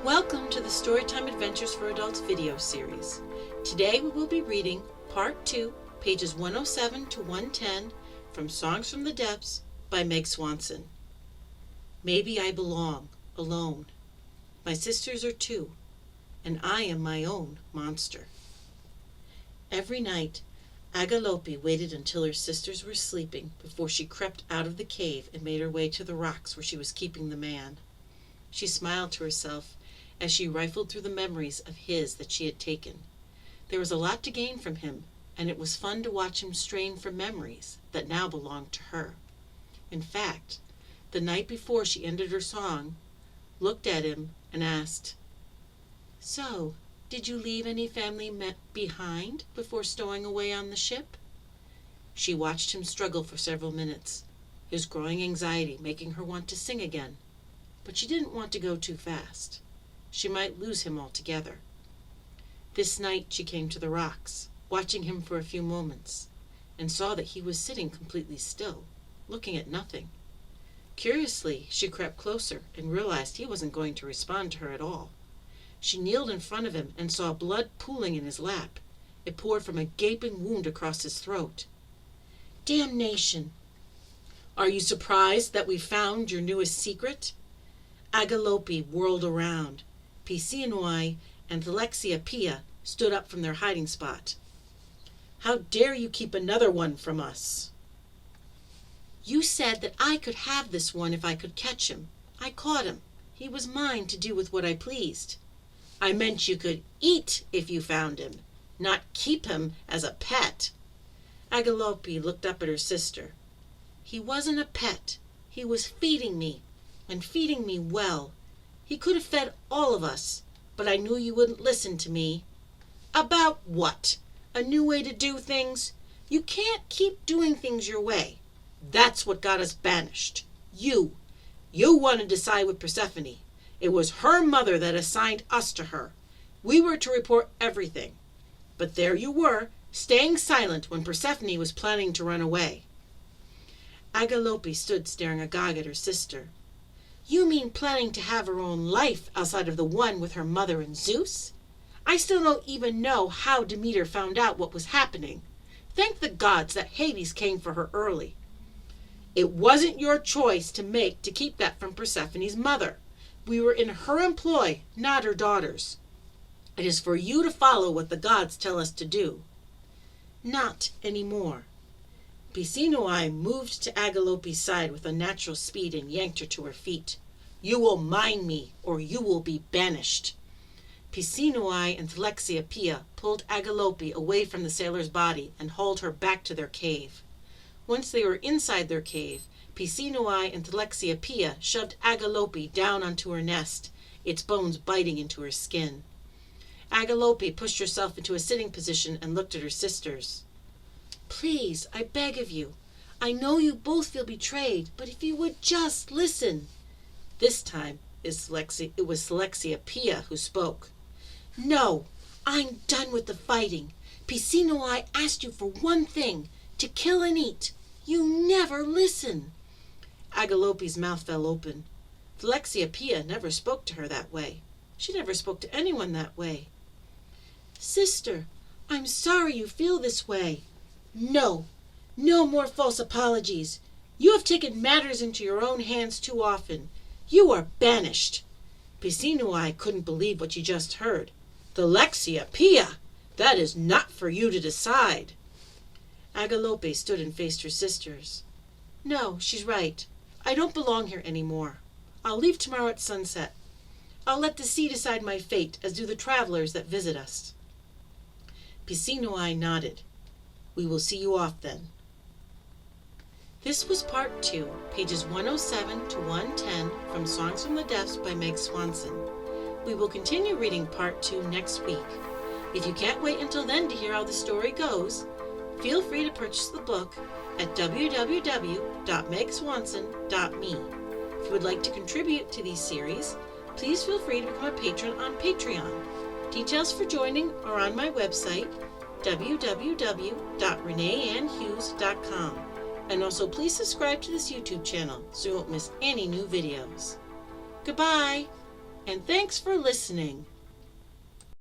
Welcome to the Storytime Adventures for Adults video series. Today we will be reading Part 2, pages 107 to 110 from Songs from the Depths by Meg Swanson. Maybe I belong, alone. My sisters are two, and I am my own monster. Every night, Aglaope waited until her sisters were sleeping before she crept out of the cave and made her way to the rocks where she was keeping the man. She smiled to herself as she rifled through the memories of his that she had taken. There was a lot to gain from him, and it was fun to watch him strain for memories that now belonged to her. In fact, the night before she ended her song, looked at him and asked, "So, did you leave any family behind before stowing away on the ship?" She watched him struggle for several minutes, his growing anxiety making her want to sing again, but she didn't want to go too fast. She might lose him altogether. This night she came to the rocks, watching him for a few moments, and saw that he was sitting completely still, looking at nothing. Curiously, she crept closer and realized he wasn't going to respond to her at all. She kneeled in front of him and saw blood pooling in his lap. It poured from a gaping wound across his throat. "Damnation! Are you surprised that we found your newest secret?" Aglaope whirled around. Peisinoe and Thelxiepeia stood up from their hiding spot. "How dare you keep another one from us?" "You said that I could have this one if I could catch him. I caught him. He was mine to do with what I pleased." "I meant you could eat if you found him, not keep him as a pet." Aglaope looked up at her sister. "He wasn't a pet. He was feeding me, and feeding me well. He could have fed all of us, but I knew you wouldn't listen to me." "About what? A new way to do things? You can't keep doing things your way. That's what got us banished. You wanted to side with Persephone. It was her mother that assigned us to her. We were to report everything. But there you were, staying silent when Persephone was planning to run away." Aglaope stood staring agog at her sister. "You mean planning to have her own life outside of the one with her mother and Zeus? I still don't even know how Demeter found out what was happening. Thank the gods that Hades came for her early. It wasn't your choice to make to keep that from Persephone's mother. We were in her employ, not her daughters. It is for you to follow what the gods tell us to do." "Not anymore." Peisinoe moved to Aglaope's side with unnatural speed and yanked her to her feet. "You will mind me, or you will be banished." Peisinoe and Thelxiepeia pulled Aglaope away from the sailor's body and hauled her back to their cave. Once they were inside their cave, Peisinoe and Thelxiepeia shoved Aglaope down onto her nest, its bones biting into her skin. Aglaope pushed herself into a sitting position and looked at her sisters. "Please, I beg of you. I know you both feel betrayed, but if you would just listen." This time it was Thelxiepeia who spoke. "No, I'm done with the fighting. Peisinoe asked you for one thing, to kill and eat. You never listen." Aglaope's mouth fell open. Thelxiepeia never spoke to her that way. She never spoke to anyone that way. "Sister, I'm sorry you feel this way." "No, no more false apologies. You have taken matters into your own hands too often. You are banished." Peisinoe couldn't believe what she just heard. "Thelxiepeia, that is not for you to decide." Aglaope stood and faced her sisters. "No, she's right. I don't belong here anymore. I'll leave tomorrow at sunset. I'll let the sea decide my fate, as do the travelers that visit us." Peisinoe nodded. "We will see you off then." This was Part 2, pages 107 to 110 from Songs from the Depths by Meg Swanson. We will continue reading Part 2 next week. If you can't wait until then to hear how the story goes, feel free to purchase the book at www.megswanson.me. If you would like to contribute to these series, please feel free to become a patron on Patreon. Details for joining are on my website, www.reneeannhughes.com. And also please subscribe to this YouTube channel so you won't miss any new videos. Goodbye! And thanks for listening.